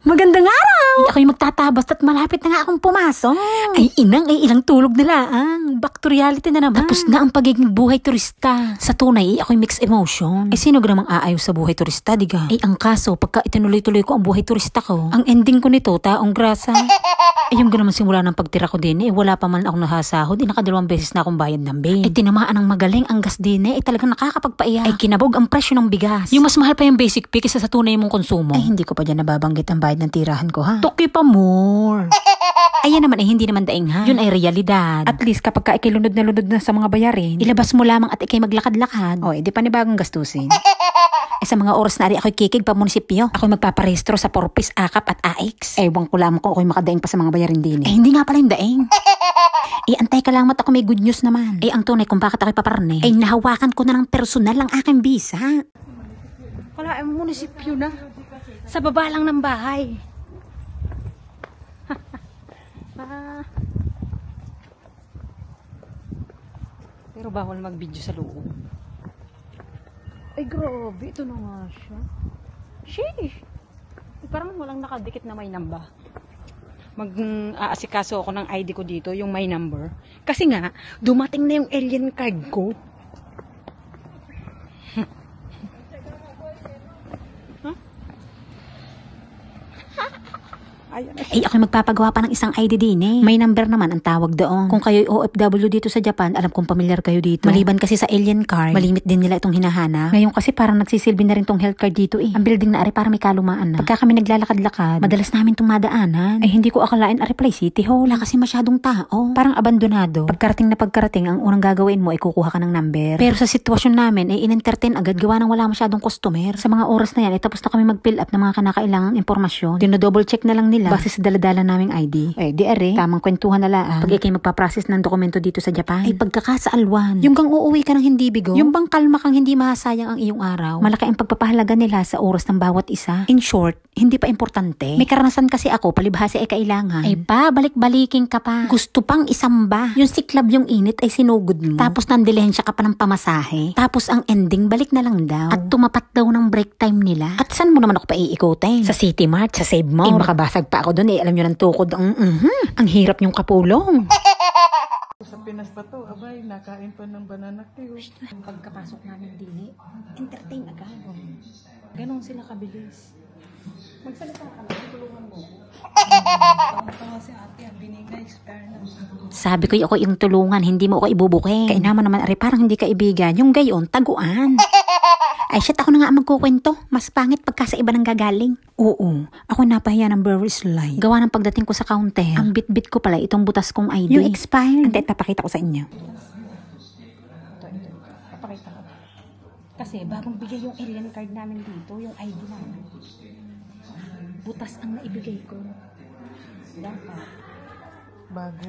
Magandang araw! Ako'y magtatabas at malapit na nga akong pumasok. Ay inang, ay ilang tulog na laang. Back to reality na naman. Tapos na ang pagiging buhay turista. Sa tunay, ako'y mixed emotion. Eh sino namang aayaw sa buhay turista, diga? Ay ang kaso, pagka itinuloy-tuloy ko ang buhay turista ko, ang ending ko nito, taong grasa. Ay yung naman simula ng pagtira ko din, wala pa man akong nahasahod, nakadalawang beses na akong bayad ng bill. Ay tinamaan ng magaling ang gas din, talagang nakakapagpaiyak. Ay kinabog ang presyo ng bigas. Yung mas mahal pa yung basic pay kaysa sa tunay mong konsumo. Ay hindi ko pa dyan nababanggit ang bayad ng tirahan ko, ha? Toki pa more. Ayan naman ay hindi naman daing, ha? Yun ay realidad. At least kapag ka ikay lunod na sa mga bayarin, ilabas mo lamang at ikay maglakad-lakad. O, di pa ni bagong gastusin. Sa mga oras na rin ako'y kikig pa munisipyo. Ako'y magpaparehistro sa Porpis, AKAP at AX. Ewan ko lamang kung ako'y makadaing pa sa mga bayarin din. Hindi nga pala yung daing. Antay ka lang ako may good news naman. Ang tunay kung bakit ako'y paparne. Nahawakan ko na ng personal ang aking visa. Wala, munisipyo na. Sa baba lang ng bahay. Pero bawal mag-video sa loob. Ay grabe, ito na nga siya. Sheesh! Parang walang nakadikit na may number. Mag-aasikaso ako ng ID ko dito, yung my number. Kasi nga, dumating na yung alien card ko. Ako'y magpapagawa pa ng isang ID din. May number naman ang tawag doon. Kung kayo'y OFW dito sa Japan, alam kong pamilyar kayo dito. Maliban kasi sa alien card, malimit din nila itong hinahanap. Ngayon kasi parang nagsisilbi na rin tong health card dito. Ang building na ari parang may kalumaan na. Pagka kami naglalakad-lakad, madalas namin itong madaanan. Hindi ko akalain Reply City Hall. Wala kasi masyadong tao. Parang abandonado. Pagkarating, ang unang gagawin mo ay kukuha ka ng number. Pero sa sitwasyon namin ay in-entertain agad gawa ng wala masyadong customer. Sa mga oras na yan, tapos na kami mag-fill up ng mga kanakailangang impormasyon. Dino-double check na lang nila base sa daladala naming ID. Tamang kwentuhan na lang. Pag ikay magpaprocess ng dokumento dito sa Japan, ay pagkakasaalwan. Yung kang uuwi ka ng hindi bigo, yung bang kalma kang hindi mahasayang ang iyong araw. Malaki ang pagpapahalaga nila sa oras ng bawat isa. In short, hindi pa importante. May karanasan kasi ako, palibhasa ay kailangan. Balik-baliking ka pa. Gusto pang isamba. Yung siklab yung init ay sinugod mo. Tapos nandilensya ka pa ng pamasahe. Tapos ang ending, balik na lang daw. At tumapat daw ng break time nila. At saan mo naman ako pa iikotin? Sa City Mart, sa Save More. Makabasag pa ako doon. Alam nyo ng tukod. Ang hirap nyong kapulong. Sa Pinas pa to, abay, nakain pa ng banana cue. Pagkapasok namin din, entertain agad. Ganon sila kabilis. Magsalita ka lang, tulungan mo. Si ate, ang binigay, expire na. Sabi ko, ako yung tulungan, hindi mo ako ibubuking. Kaya naman parang hindi kaibigan. Yung gayon, taguan. Ay, shit, ako na nga magkukwento. Mas pangit pagka sa iba nang gagaling. Oo, ako napahiya ng very slide. Gawa ng pagdating ko sa counter, ang bit-bit ko pala itong butas kong ID. Yung expired. Hindi, tapakita ko sa inyo. Ito. Papakita ko. Kasi bagong bigay yung alien card namin dito, yung ID namin. Butas ang naibigay ko. Dapat. Bago.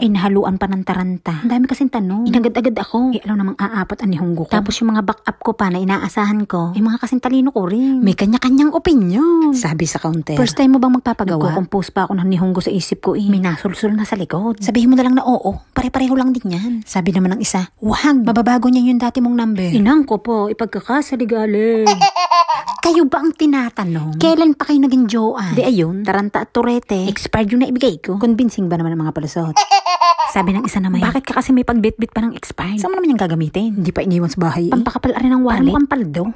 Nahaluan pa ng taranta. Ang dami kasing tanong. Inagad-agad ako. Alam namang aapat ang nihunggo ko. Tapos yung mga backup ko pa na inaasahan ko, mga kasing talino ko rin. May kanya-kanyang opinion. Sabi sa counter. First time mo bang magpapagawa? Nagko-compose pa ako ng nihunggo sa isip ko. May nasulsul na sa likod. Sabihin mo na lang na oo. Pare-pareho lang din yan. Sabi naman ng isa, wag, mababago niya yung dati mong number. Inang ko po, ipagkakasaligalig. Kayo ba ang tinatanong? Kailan pa kayo naging jowa? Di ayun, taranta at turete. Expired yung naibigay ko. Convincing ba naman ang mga palusot? Sabi ng isa naman, bakit ka kasi may pagbit-bit pa ng expired? Saan mo naman yung gagamitin? Hindi pa iniwan sa bahay. Pampakapal rin ng wallet. Parang paldo.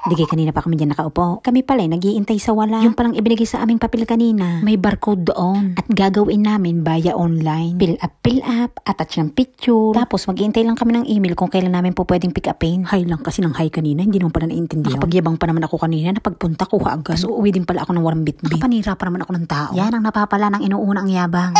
Di kanina pa kami dyan nakaupo. Kami pala nag-iintay sa wala. Yung palang ibinigay sa aming papel kanina. May barcode doon. At gagawin namin via online. Fill up, attach ng picture. Tapos mag-iintay lang kami ng email kung kailan namin po pwedeng pick upin. Hi lang kasi ng hi kanina. Hindi naman pala naiintindihan. Nakapagyabang pa naman ako kanina na pagpunta kuha agad. So uuwi din pala ako ng warm bit-bit. Nakapanira pa naman ako ng tao. Yan ang napapala ng inuuna ang yabang.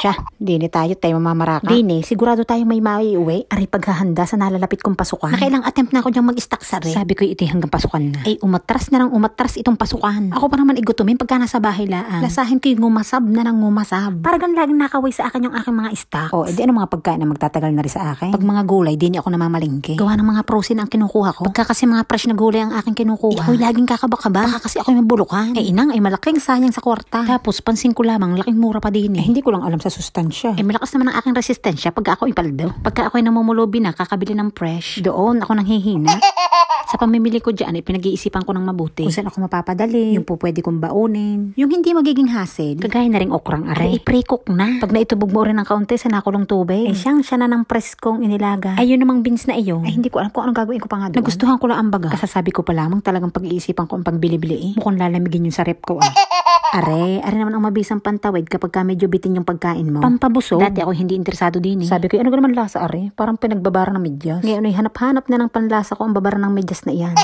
Siya, dini tayo mamamaraka. Dini, sigurado tayo may maiuwi. Ari paghahanda sa nalalapit kong pasukan. Nakailang attempt na ako diyang mag-stack sa rin. Sabi ko iti hanggang pasukan na. Ay umatras na lang umatras itong pasukan. Ako pa naman igutumin pagka nasa bahay laang. Lasahin ko yung ngumasab na ng ngumasab. Paragang laging nakaway sa akin yung aking mga stock. Edi ano mga pagkain na magtatagal na rin sa akin. Pag mga gulay, dini ako namamalingke. Gawa ng mga prosin ang kinukuha ko. Pagka kasi mga fresh na gulay ang aking kinukuha. Ako'y laging kakabak-kabak. Baka kasi ako'y mabulukan. Inang ay malaking sayang sa kwarta. Tapos pansin ko lamang laking mura pa din. Hindi ko lang alam sa sa sustansya. Malakas naman ang aking resistensya pag ako ipaldo. Pagka ako'y namumulubi na kakabili ng fresh, doon ako nanghihina. Sa pamimili ko dyan, pinag-iisipan ko ng mabuti. Kung saan ako mapapadali, yung po pwede kong baunin, yung hindi magiging hassle. Kagaya na rin okrang aray. I-pre-cook na. Pag naitubog mo rin ng kaunti sa nakulong tubig, siya na ng preskong inilaga. Ay, yun namang beans na iyon. Ay, hindi ko alam kung anong gagawin ko pa nga doon. Nagustuhan ko lang ang baga. Kasasabi ko pa lamang talagang pag-iisipan ko ang pagbili-bili. Mukhang lalamigin yung sa rep ko Are naman ang mabisang pantawid kapag ka medyo bitin yung pagkain mo. Pampabusog. Dati ako hindi interesado din Sabi ko, ano naman lasa Parang pinagbabara ng medyas. Ngayon ay hanap-hanap na ng panlasa ko ang babara ng medyas na iyan.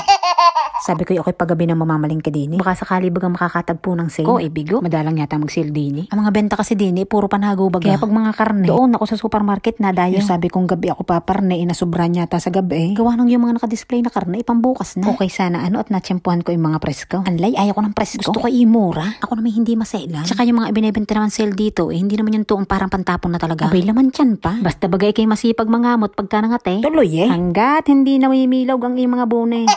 Sabi ko, okay pagabi na mamamaling ka din Baka sakali bagang makakatagpo ng sale. Ko, bigo. Madalang yata mag-sale din Ang mga benta kasi din puro panago baga. Kaya pag mga karne, doon ako sa supermarket na dayo. Sabi kong gabi ako paparne, inasobran yata sa gabi. Gawa nang yung mga nakadisplay na karne, pambukas na. Okay sana at natsyempuhan ko yung mga presko. Anlay, ayaw ko ng presko. Gusto ko imura. Ako naman hindi masailan. Tsaka yung mga ibinebenta naman sale dito, hindi naman yung tuong parang pantapon na talaga. Abay laman tiyan pa. Basta bagay kay masipag mangamot pagka nangate. Tuloy Hanggat hindi nawimilog ang iyong mga bone.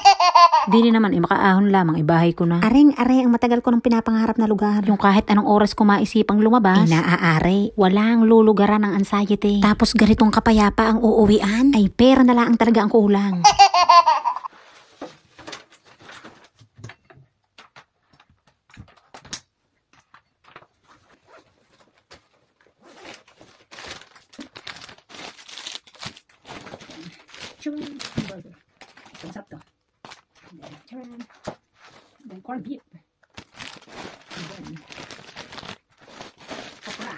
Dili naman, makaahon lamang, ibahay ko na. Aring ang matagal ko nang pinapangarap na lugar. Yung kahit anong oras ko maisipang lumabas, naaari. Walang lulugaran ng anxiety. Tapos ganitong kapayapa ang uuwian, ay pera na lang talaga ang kulang. Masarap to. Then corned beef. And then okra.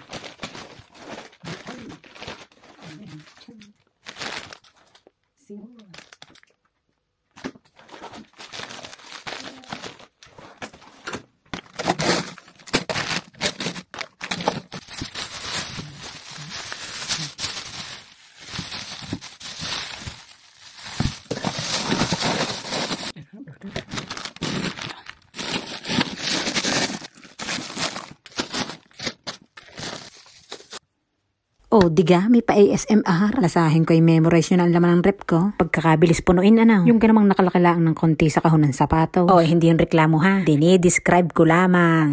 And then singol. Diga, may pa ASMR. Lasahin ko yung memorize yun ang laman ng rep ko. Pagkakabilis punuin, Yung ganamang nakalakilaan ng konti sa kahon ng sapato. Hindi yung reklamo ha. Describe ko lamang.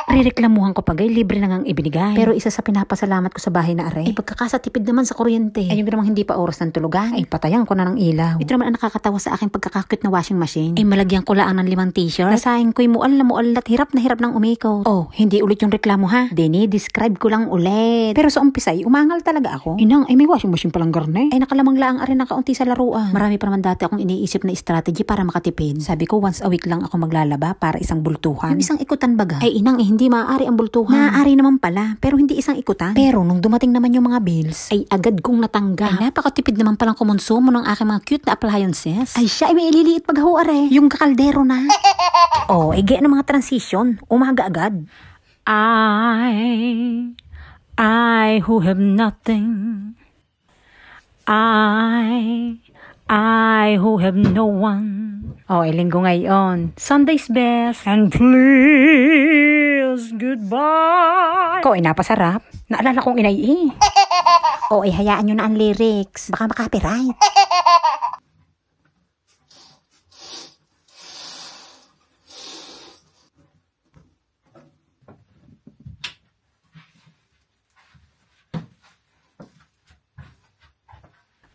Rireklamuhan ko pagay, libre na ngang ibinigay. Pero isa sa pinapasalamat ko sa bahay na pagkakasatipid naman sa kuryente. Yung namang hindi pa oras ng tulugan. Patayan ko na ng ilaw. Ito naman ang nakakatawa sa aking pagkakakit na washing machine. Malagyan ko lang ng 5 t-shirt. Lasahin ko'y mual at hirap na hirap ng umikot. Hindi ulit yung reklamo ha. Describe ko lang ulit. Pero sa umpisay, umangal talaga ako. Inang, may washing machine palang garne. Nakalamang laang na kaunti sa laruan. Marami pa naman dati akong iniisip na strategy para makatipid. Sabi ko, once a week lang ako maglalaba para isang bultuhan. Yung isang ikutan baga. Inang, hindi maaari ang bultuhan. Maaari naman pala, pero hindi isang ikutan. Pero nung dumating naman yung mga bills, agad kong natanggap. Napakatipid naman palang kumonsumo ng aking mga cute na appliances. Siya may ililiit paghaw Yung kakaldero na. Gaya ng mga transition. Umaga agad. I who have nothing. I who have no one. Linggo ngayon. Sunday's best. And please, goodbye. Napasarap. Naalala kong inay hayaan nyo na ang lyrics. Baka makapiright.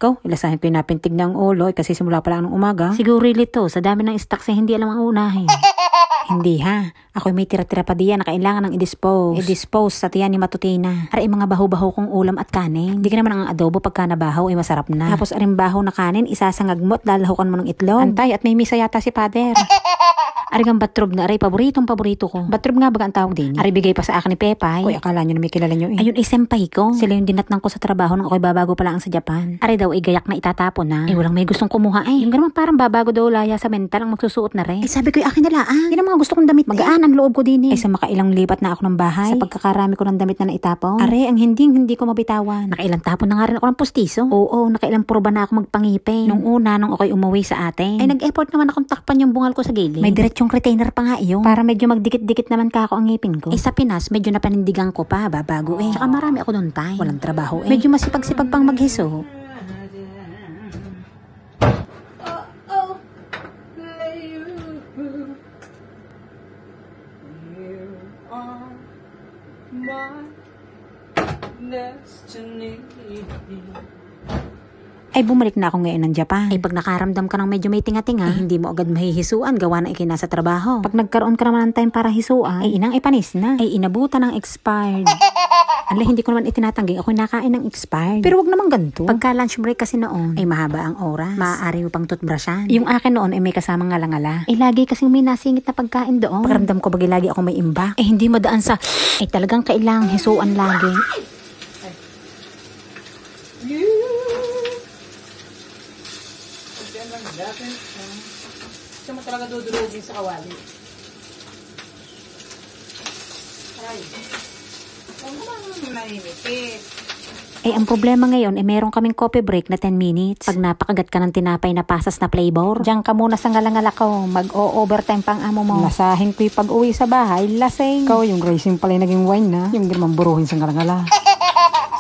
Ilasahin ko yung napintig ng ulo kasi simula pa lang ng umaga. Siguro to, sa dami ng stocks hindi alam ang unahin. Hindi ha. Ako may tira-tira pa diyan na kailangan ng i-dispose. I-dispose sa tiyan ni Matutina. Aray mga baho-baho kong ulam at kanin. Hindi ka naman ang adobo pagka nabahaw ay masarap na. Tapos aring baho na kanin, isasangag mo at lalahukan mo ng itlog. Antay at may misa yata si Father. Aring ang batrob na aray, paborito ko. Batrob nga baga ang tawag din. Aray bigay pa sa akin ni Pepay. Akala nyo na may kilala nyo Ayun senpai ko. Sila yung dinatnang ko sa trabaho nung ako'y babago pa lang sa Japan. Aray daw gayak na itatapon na. Walang may gustong kumuha Yung ganun parang babago daw laya sa mental ang magsusuot na rin. Sabi ko akin na laan. Yan ang mga gusto kong damit. Magaan ang loob ko din sa makailang lipat na ako ng bahay. Sa pagkakarami ko ng damit na naitapon. Aray, ang hindi ko mabitawan. Nakailang tapon na nga rin ako ng pustiso. Nakailang purba na ako magpangipin. Nung ako'y umuwi sa atin. Nag-effort naman akong takpan yung bungal ko sa gilid. May diretsong retainer pa nga iyon. Para medyo magdikit-dikit naman ka ako ang ngipin ko. Sa Pinas, medyo napanindigan ko pa, babago Tsaka marami ako doon tay. Walang trabaho Medyo masipag-sipag pang maghiso. destiny. Ay bumalik na ako ngayon ng Japan. Ay pag nakaramdam ka ng medyo may tinga-tinga, ay hindi mo agad mahihisuan gawa na ikay nasa trabaho. Pag nagkaroon ka naman ng time para hisuan, ay inang ipanis na. Ay inabutan ng expired. Alay, hindi ko naman itinatanggi ako'y nakain ng expired. Pero wag naman ganito. Pagka lunch break kasi noon, ay mahaba ang oras. Maaari mo pang toothbrushan. Yung akin noon ay may kasamang ngalangala. Ay lagi kasing may nasingit na pagkain doon. Pakaramdam ko bagay lagi ako may imbak. Ay hindi madaan sa, ay talagang kailangang hisuan lagi. Gusto mo talaga dudurugin sa kawali. Ay. Huwag mo bang naninipit? Eh, ang problema ngayon, meron kaming coffee break na 10 minutes. Pag napakagat ka ng tinapay na pasas na flavor, diyan ka muna sa ngalangala ko. Mag-o-overtime pang amo mo. Lasahin ko'y pag-uwi sa bahay, lasing. Ikaw, yung racing pala yung naging wine na. Yung girmang buruhin sa ngalangala.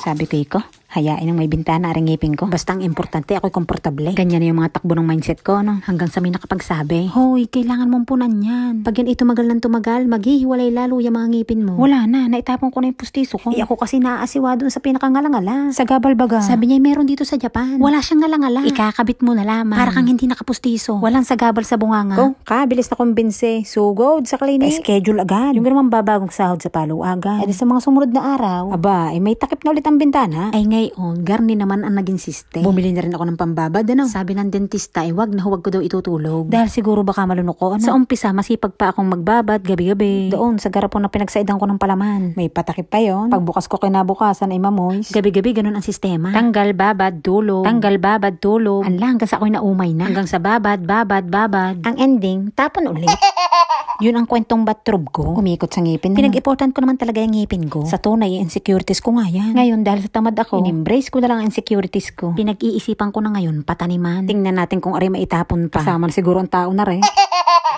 Sabi ko, hayain ang may bintana aring ngipin ko. Basta ang importante ako'y komportable. Ganyan na yung mga takbo ng mindset ko, no? Hanggang sa may nakapagsabi, hoy, kailangan mong punan yan. Pag yan tumagal ng tumagal, maghihiwalay lalo yung mga ngipin mo. Wala na, naitapon ko na yung pustiso ko. Ako kasi naaasiwa doon sa pinakangalangala. Sa gabal baga. Sabi niya, meron dito sa Japan. Wala siyang ngalangala. Ikakabit mo na lamang. Para kang hindi nakapustiso. Walang sa gabal sa bunganga. Oh, kabilis na kumbinse. Sugod sa clinic. Schedule agad. Yung ganun babagong sahod sa palo agad. Sa mga sumunod na araw, aba, may takip na ulit ang bintana. Ay ngayon, garni naman ang naging system. Bumili na rin ako ng pambabad, ano? Sabi ng dentista, wag na huwag ko daw itutulog. Dahil siguro baka malunok ko, ano? Sa umpisa, masipag pa akong magbabad gabi-gabi. Doon, sa garapon na pinagsaidan ko ng palaman. May patakip pa yon. Pagbukas ko kinabukasan ay mamoys. Gabi-gabi, ganun ang sistema. Tanggal, babad, tulog. Tanggal, babad, tulog. Anla, hanggang sa ako'y naumay na. Hanggang sa babad, babad, babad. Ang ending, tapon ulit. Yun ang kwentong batrob ko. Umikot sa ngipin. Pinag-important ko naman talaga yung ngipin ko. Sa tunay, insecurities ko nga yan. Ngayon, dahil sa tamad ako, in-embrace ko na lang ang insecurities ko. Pinag-iisipan ko na ngayon, pataniman. Tingnan natin kung ari maitapon pa. Kasama na siguro ang tao na rin.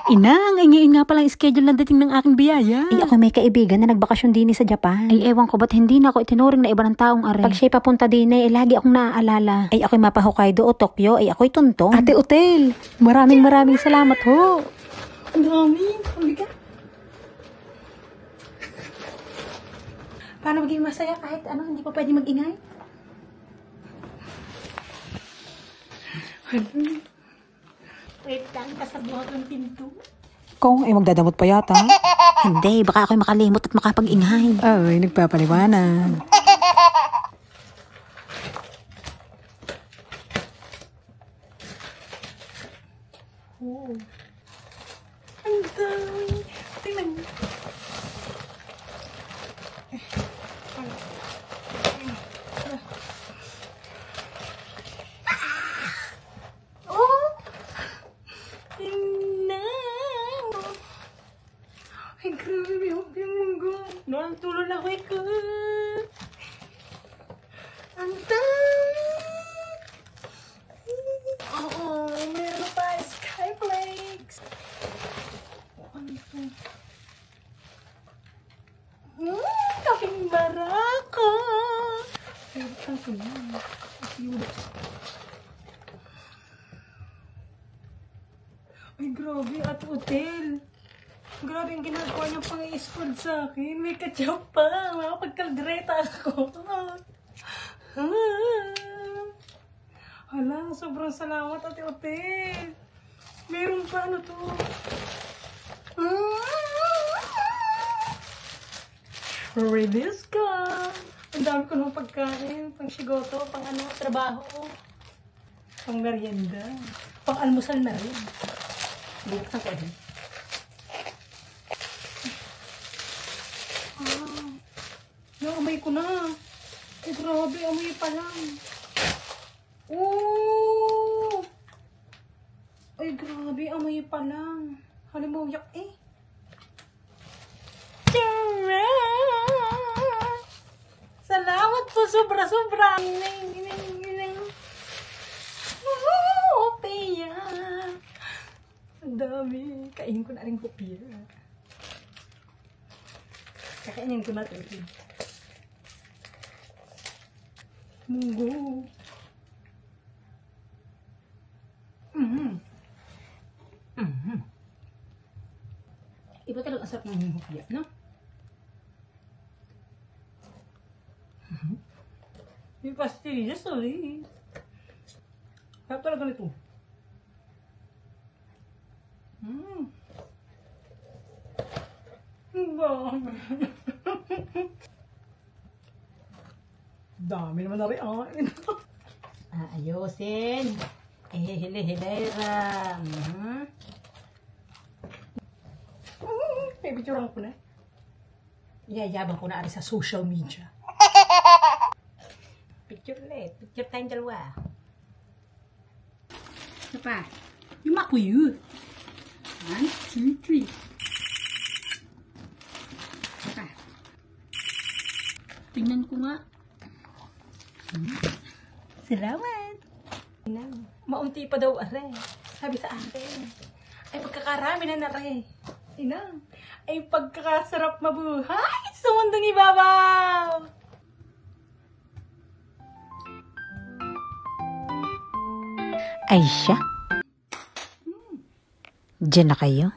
Inang, ay ngayon nga palang schedule na dating ng aking biyaya. Ay ako may kaibigan na nagbakasyon din sa Japan. Ay ewan ko ba't hindi na ako itinuring na iba ng taong are. Pag siya'y papunta din ay lagi akong naaalala. Ay ako'y mapa Hokkaido o Tokyo, ay ako'y tuntong. Ate Hotel, maraming salamat ho. Ang dami. Ang bigat. Paano maging masaya kahit ano, hindi pa pwede mag-ingay? Wait lang, kasabuhat ng pinto. Kung ay magdadamot pa yata. Hindi, baka ako'y makalimot at makapag-ingay. Ay, nagpapaliwanag. Oh. Ang dami. Tingnan mo. Oh! Tingnan! Ay, grabe. May hopya munggo. Noon, tulog na ako ikot. Ang dami! Oo, meron pa. Skyflakes. Ano ito? Kaping baraka. Saan ko na? Ay, grabe. At hotel. Grabe ang ginagawa niya pang i-squad sa akin. May ketchup pa. Makapagkaldereta ako. Hala, sobrang salamat, Ate Hotel. Meron pa ano to? Release ka. Ang dami ko ng pagkain. Pang shigoto, pang ano, trabaho. Pang merienda. Pang almusal na rin. Buksan ko din. Amoy ko na. Ay, grabe, amoy pa lang. Oh! Ay, grabe, amoy pa lang. Halimuyak eh. Salamat po, sobra-sobra. Ginang. Hopia. Ang dami. Kainin ko na rin hopia. Kakainin ko na rin. Munggo. Iba talaga ang sarap ng hopia, no? Yung pastillas ulit. Sarap talaga nito. Dami naman na rin. Ayusin. Hili-hilera. May picturean ko na. Iyayabang ko na ari sa social media. Picture ulit. Picture tayong dalawa. Ito pa. Yung makuyo. 1, 2, 3. Ito pa. Tingnan ko nga. Salamat. Maunti pa daw are. Sabi sa akin. Ay pagkakarami na nare. Inang. Ay pagkakasarap mabuhay sa mundong ibabaw. Ay siya. Diyan na kayo.